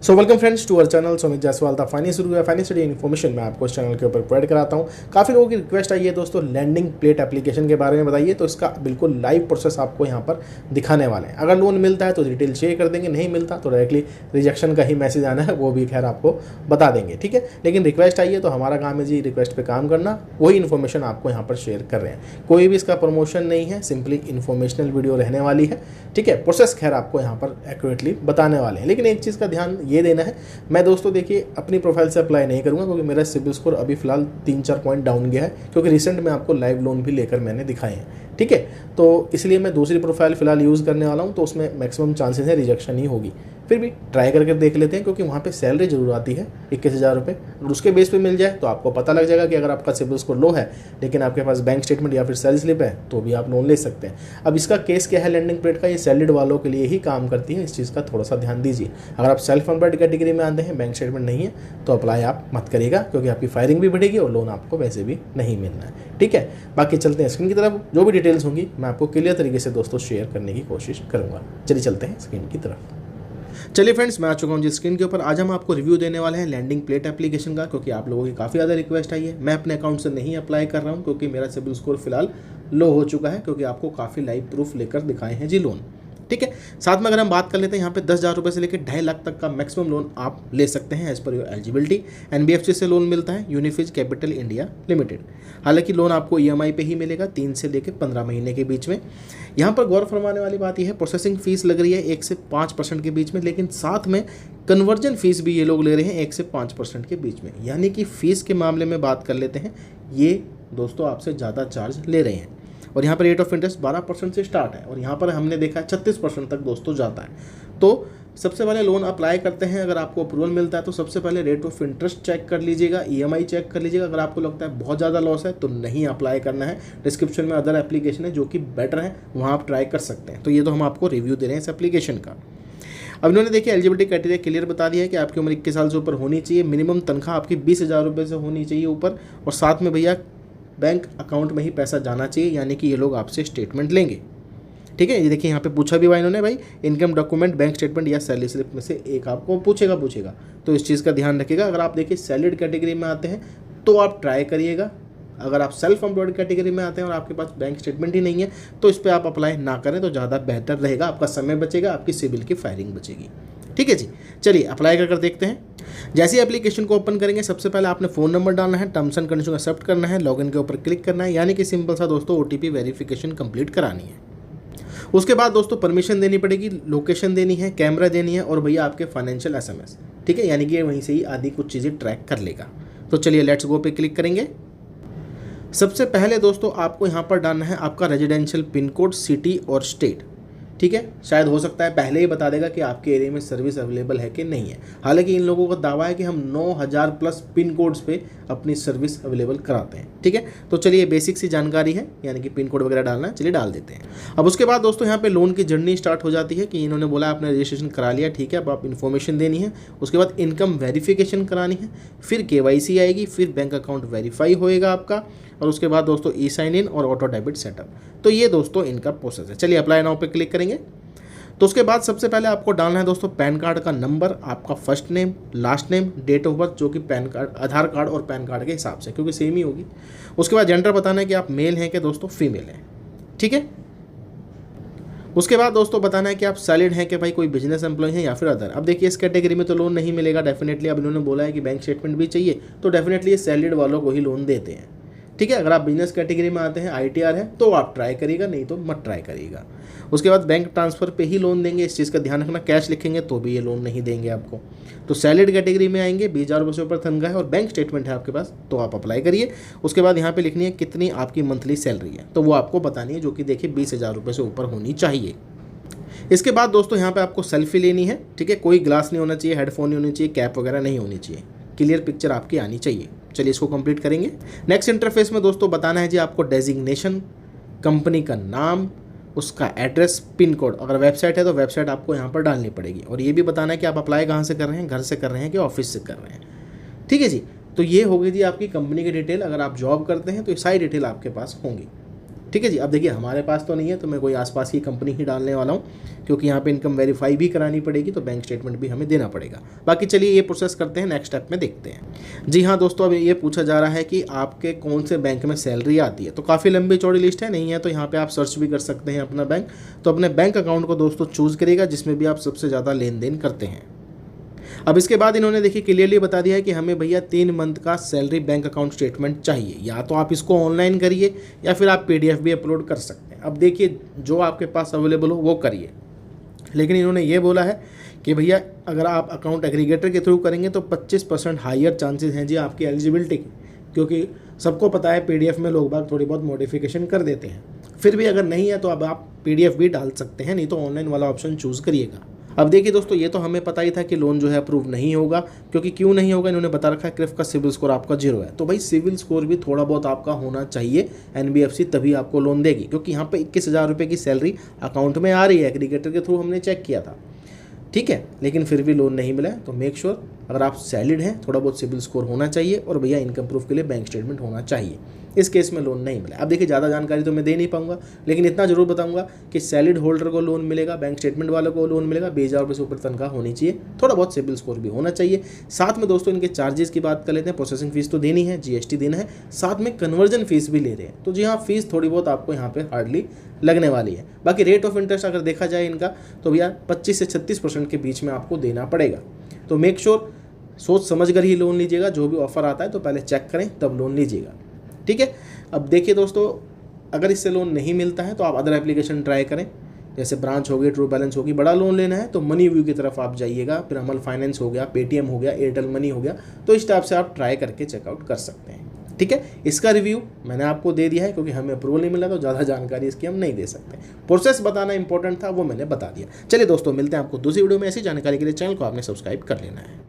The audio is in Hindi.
So welcome friends to our channel Sumit Jaiswal the finance guru. Finance study information मैं आपको इस चैनल के ऊपर प्रोवाइड कराता हूँ। काफ़ी लोगों की रिक्वेस्ट आई है दोस्तों लैंडिंग प्लेट एप्लीकेशन के बारे में बताइए, तो इसका बिल्कुल लाइव प्रोसेस आपको यहाँ पर दिखाने वाले हैं। अगर लोन मिलता है तो डिटेल शेयर कर देंगे, नहीं मिलता तो डायरेक्टली रिजेक्शन का ही मैसेज आना है, वो भी खैर आपको बता देंगे, ठीक है। लेकिन रिक्वेस्ट आई है तो हमारा काम है जी रिक्वेस्ट पर काम करना, वही इन्फॉर्मेशन आपको यहाँ पर शेयर कर रहे हैं। कोई भी इसका प्रमोशन नहीं है, सिंपली इन्फॉर्मेशनल वीडियो रहने वाली है, ठीक है। प्रोसेस खैर आपको यहाँ पर एक्यूरेटली बताने वाले हैं, लेकिन एक चीज़ का ध्यान ये देना है, मैं दोस्तों देखिए अपनी प्रोफाइल से अप्लाई नहीं करूंगा क्योंकि मेरा सिबिल स्कोर अभी फिलहाल 3-4 पॉइंट डाउन गया है, क्योंकि रिसेंट में आपको लाइव लोन भी लेकर मैंने दिखाए हैं, ठीक है। तो इसलिए मैं दूसरी प्रोफाइल फिलहाल यूज़ करने वाला हूं, तो उसमें मैक्सिमम चांसेस है रिजेक्शन ही होगी। फिर भी ट्राई करके देख लेते हैं, क्योंकि वहाँ पे सैलरी जरूर आती है 21,000 रुपये। अगर उसके बेस पे मिल जाए तो आपको पता लग जाएगा कि अगर आपका सिबिल स्कोर लो है लेकिन आपके पास बैंक स्टेटमेंट या फिर सैलरी स्लिप है तो भी आप लोन ले सकते हैं। अब इसका केस क्या है लैंडिंग प्लेट का, ये सैलरीड वालों के लिए ही काम करती है, इस चीज़ का थोड़ा सा ध्यान दीजिए। अगर आप सेल्फ एम्प्लॉयड कैटेगरी में आते हैं, बैंक स्टेटमेंट नहीं है, तो अप्लाई आप मत करिएगा, क्योंकि आपकी फायरिंग भी बढ़ेगी और लोन आपको वैसे भी नहीं मिलना है, ठीक है। बाकी चलते हैं स्क्रीन की तरफ, जो भी डिटेल्स होंगी मैं आपको क्लियर तरीके से दोस्तों शेयर करने की कोशिश करूँगा। चलिए चलते हैं स्क्रीन की तरफ। चलिए फ्रेंड्स, मैं आ चुका हूँ जी स्क्रीन के ऊपर। आज हम आपको रिव्यू देने वाले हैं लैंडिंग प्लेट एप्लीकेशन का, क्योंकि आप लोगों की काफ़ी ज़्यादा रिक्वेस्ट आई है। मैं अपने अकाउंट से नहीं अप्लाई कर रहा हूँ क्योंकि मेरा सिबिल स्कोर फिलहाल लो हो चुका है, क्योंकि आपको काफ़ी लाइव प्रूफ लेकर दिखाए हैं जी लोन, ठीक है। साथ में अगर हम बात कर लेते हैं, यहाँ पे 10,000 रुपये से लेकर 2.5 लाख तक का मैक्सिमम लोन आप ले सकते हैं as per your eligibility. NBFC से लोन मिलता है, यूनिफिज कैपिटल इंडिया लिमिटेड। हालांकि लोन आपको ईएमआई पे ही मिलेगा 3 से लेकर 15 महीने के बीच में। यहाँ पर गौर फरमाने वाली बात यह है, प्रोसेसिंग फीस लग रही है 1 से 5% के बीच में, लेकिन साथ में कन्वर्जन फीस भी ये लोग ले रहे हैं 1 से 5% के बीच में। यानी कि फ़ीस के मामले में बात कर लेते हैं, ये दोस्तों आपसे ज़्यादा चार्ज ले रहे हैं। और यहाँ पर रेट ऑफ इंटरेस्ट 12% से स्टार्ट है, और यहाँ पर हमने देखा 36% तक दोस्तों जाता है। तो सबसे पहले लोन अप्लाई करते हैं, अगर आपको अप्रूवल मिलता है तो सबसे पहले रेट ऑफ इंटरेस्ट चेक कर लीजिएगा, ईएमआई चेक कर लीजिएगा। अगर आपको लगता है बहुत ज़्यादा लॉस है तो नहीं अप्लाई करना है। डिस्क्रिप्शन में अदर एप्लीकेशन है जो कि बेटर है, वहाँ आप ट्राई कर सकते हैं। तो ये तो हम आपको रिव्यू दे रहे हैं इस एप्लीकेशन का। अब इन्होंने देखिए एलिजिबिलिटी क्राइटेरिया क्लियर बता दिया है कि आपकी उम्र 21 साल से ऊपर होनी चाहिए, मिनिमम तनख्वाह आपकी 20,000 रुपये से होनी चाहिए ऊपर, और साथ में भैया बैंक अकाउंट में ही पैसा जाना चाहिए, यानी कि ये लोग आपसे स्टेटमेंट लेंगे, ठीक है। ये देखिए यहाँ पे पूछा भी हुआ इन्होंने, भाई इनकम डॉक्यूमेंट बैंक स्टेटमेंट या सैलरी स्लिप में से एक आपको पूछेगा, तो इस चीज़ का ध्यान रखिएगा। अगर आप देखिए सैलरीड कैटेगरी में आते हैं तो आप ट्राई करिएगा। अगर आप सेल्फ एम्प्लॉयड कैटेगरी में आते हैं और आपके पास बैंक स्टेटमेंट ही नहीं है तो इस पर आप अप्लाई ना करें तो ज़्यादा बेहतर रहेगा, आपका समय बचेगा, आपकी सिबिल की फायरिंग बचेगी, ठीक है जी। चलिए अप्लाई कर देखते हैं। जैसे ही एप्लीकेशन को ओपन करेंगे, सबसे पहले आपने फ़ोन नंबर डालना है, टर्म्स एंड कंडीशन एक्सेप्ट करना है, लॉगिन के ऊपर क्लिक करना है, यानी कि सिंपल सा दोस्तों ओटीपी वेरिफिकेशन कंप्लीट करानी है। उसके बाद दोस्तों परमिशन देनी पड़ेगी, लोकेशन देनी है, कैमरा देनी है, और भैया आपके फाइनेंशियल एसएमएस, ठीक है, यानी कि वहीं से ही आदि कुछ चीज़ें ट्रैक कर लेगा। तो चलिए लेट्स गो पे क्लिक करेंगे। सबसे पहले दोस्तों आपको यहाँ पर डालना है आपका रेजिडेंशियल पिन कोड, सिटी और स्टेट, ठीक है। शायद हो सकता है पहले ही बता देगा कि आपके एरिया में सर्विस अवेलेबल है कि नहीं है। हालांकि इन लोगों का दावा है कि हम 9,000 प्लस पिन कोड्स पे अपनी सर्विस अवेलेबल कराते हैं, ठीक है। तो चलिए बेसिक सी जानकारी है, यानी कि पिन कोड वगैरह डालना है, चलिए डाल देते हैं। अब उसके बाद दोस्तों यहाँ पे लोन की जर्नी स्टार्ट हो जाती है कि इन्होंने बोला आपने रजिस्ट्रेशन करा लिया, ठीक है। अब आप इन्फॉर्मेशन देनी है, उसके बाद इनकम वेरिफिकेशन करानी है, फिर केवाईसी आएगी, फिर बैंक अकाउंट वेरीफाई होएगा आपका, और उसके बाद दोस्तों ई साइन इन और ऑटो डेबिट सेटअप। तो ये दोस्तों इनका प्रोसेस है। चलिए अप्लाई नाउ पे क्लिक करेंगे। तो उसके बाद सबसे पहले आपको डालना है दोस्तों पैन कार्ड का नंबर, आपका first name, last name, date of birth, जो कि पैन कार्ड, आधार कार्ड और पैन कार्ड के हिसाब से, क्योंकि सेम ही होगी। उसके बाद जेंडर बताना है कि आप मेल हैं कि दोस्तों फीमेल हैं, ठीक है। उसके बाद दोस्तों बताना है कि आप सैलरीड हैं कि भाई कोई बिजनेस एम्प्लॉय है या फिर अदर। अब देखिए इस कैटेगरी में तो लोन नहीं मिलेगा डेफिनेटली। अब इन्होंने बोला है कि बैंक स्टेटमेंट भी चाहिए, तो डेफिनेटली ये सैलरीड वालों को ही लोन देते हैं, ठीक है। अगर आप बिजनेस कैटेगरी में आते हैं, आईटीआर है, तो आप ट्राई करिएगा, नहीं तो मत ट्राई करिएगा। उसके बाद बैंक ट्रांसफ़र पे ही लोन देंगे, इस चीज़ का ध्यान रखना। कैश लिखेंगे तो भी ये लोन नहीं देंगे आपको। तो सैलरीड कैटेगरी में आएंगे, 20,000 रुपये से ऊपर तनख्वाह है और बैंक स्टेटमेंट है आपके पास, तो आप अप्लाई करिए। उसके बाद यहाँ पे लिखनी है कितनी आपकी मंथली सैलरी है, तो वो आपको बतानी है, जो कि देखिए 20,000 रुपये से ऊपर होनी चाहिए। इसके बाद दोस्तों यहाँ पे आपको सेल्फी लेनी है, ठीक है। कोई ग्लास नहीं होना चाहिए, हेडफोन नहीं होनी चाहिए, कैप वगैरह नहीं होनी चाहिए, क्लियर पिक्चर आपकी आनी चाहिए। चलिए इसको कंप्लीट करेंगे। नेक्स्ट इंटरफेस में दोस्तों बताना है जी आपको डेजिग्नेशन, कंपनी का नाम, उसका एड्रेस, पिन कोड। अगर वेबसाइट है तो वेबसाइट आपको यहाँ पर डालनी पड़ेगी, और ये भी बताना है कि आप अप्लाई कहाँ से कर रहे हैं, घर से कर रहे हैं कि ऑफिस से कर रहे हैं, ठीक है जी। तो ये होगी जी आपकी कंपनी की डिटेल। अगर आप जॉब करते हैं तो ये सारी डिटेल आपके पास होंगी। ठीक है जी। अब देखिए हमारे पास तो नहीं है, तो मैं कोई आसपास की कंपनी ही डालने वाला हूँ, क्योंकि यहाँ पे इनकम वेरीफाई भी करानी पड़ेगी, तो बैंक स्टेटमेंट भी हमें देना पड़ेगा। बाकी चलिए ये प्रोसेस करते हैं, नेक्स्ट स्टेप में देखते हैं। जी हाँ दोस्तों, अब ये पूछा जा रहा है कि आपके कौन से बैंक में सैलरी आती है। तो काफ़ी लंबी चौड़ी लिस्ट है, नहीं है तो यहाँ पर आप सर्च भी कर सकते हैं अपना बैंक। तो अपने बैंक अकाउंट को दोस्तों चूज़ करिएगा जिसमें भी आप सबसे ज़्यादा लेन देन करते हैं। अब इसके बाद इन्होंने देखिए क्लियरली बता दिया है कि हमें भैया 3 मंथ का सैलरी बैंक अकाउंट स्टेटमेंट चाहिए। या तो आप इसको ऑनलाइन करिए या फिर आप PDF भी अपलोड कर सकते हैं। अब देखिए जो आपके पास अवेलेबल हो वो करिए, लेकिन इन्होंने ये बोला है कि भैया अगर आप अकाउंट एग्रीगेटर के थ्रू करेंगे तो 25% हायर चांसेस हैं जी आपकी एलिजिबिलिटी की, क्योंकि सबको पता है PDF में लोग बाग थोड़ी बहुत मॉडिफिकेशन कर देते हैं। फिर भी अगर नहीं है तो अब आप PDF भी डाल सकते हैं, नहीं तो ऑनलाइन वाला ऑप्शन चूज़ करिएगा। अब देखिए दोस्तों, ये तो हमें पता ही था कि लोन जो है अप्रूव नहीं होगा, क्योंकि क्यों नहीं होगा इन्होंने बता रखा है, क्रिफ का सिविल स्कोर आपका 0 है। तो भाई सिविल स्कोर भी थोड़ा बहुत आपका होना चाहिए NBFC, तभी आपको लोन देगी, क्योंकि यहाँ पे 21,000 रुपये की सैलरी अकाउंट में आ रही है, एग्रीगेटर के थ्रू हमने चेक किया था, ठीक है। लेकिन फिर भी लोन नहीं मिला है। तो मेक श्योर अगर आप सैलिड हैं, थोड़ा बहुत सिविल स्कोर होना चाहिए और भैया इनकम प्रूफ के लिए बैंक स्टेटमेंट होना चाहिए। इस केस में लोन नहीं मिला। अब देखिए ज़्यादा जानकारी तो मैं दे नहीं पाऊंगा, लेकिन इतना जरूर बताऊंगा कि सैलिड होल्डर को लोन मिलेगा, बैंक स्टेटमेंट वालों को लोन मिलेगा। 20,000 रुपये से ऊपर तनख्वाह होनी चाहिए, थोड़ा बहुत सिविल स्कोर भी होना चाहिए। साथ में दोस्तों इनके चार्जेस की बात कर लेते हैं। प्रोसेसिंग फीस तो देनी है, GST देना है, साथ में कन्वर्जन फीस भी ले रहे हैं। तो जी हाँ, फीस थोड़ी बहुत आपको यहाँ पे हार्डली लगने वाली है। बाकी रेट ऑफ इंटरेस्ट अगर देखा जाए इनका, तो भैया 25 से 36% के बीच में आपको देना पड़ेगा। तो मेक श्योर सोच समझ कर ही लोन लीजिएगा। जो भी ऑफर आता है तो पहले चेक करें तब लोन लीजिएगा, ठीक है। अब देखिए दोस्तों, अगर इससे लोन नहीं मिलता है तो आप अदर एप्लीकेशन ट्राई करें, जैसे ब्रांच हो गई, ट्रू बैलेंस होगी। बड़ा लोन लेना है तो मनी व्यू की तरफ आप जाइएगा, फिर अमल फाइनेंस हो गया, पेटीएम हो गया, एयरटेल मनी हो गया। तो इस टाइप से आप ट्राई करके चेकआउट कर सकते हैं, ठीक है। इसका रिव्यू मैंने आपको दे दिया है, क्योंकि हमें अप्रूवल नहीं मिला तो ज़्यादा जानकारी इसकी हम नहीं दे सकते। प्रोसेस बताना इंपॉर्टेंट था, वो मैंने बता दिया। चलिए दोस्तों, मिलते हैं आपको दूसरी वीडियो में। ऐसी जानकारी के लिए चैनल को आपने सब्सक्राइब कर लेना है।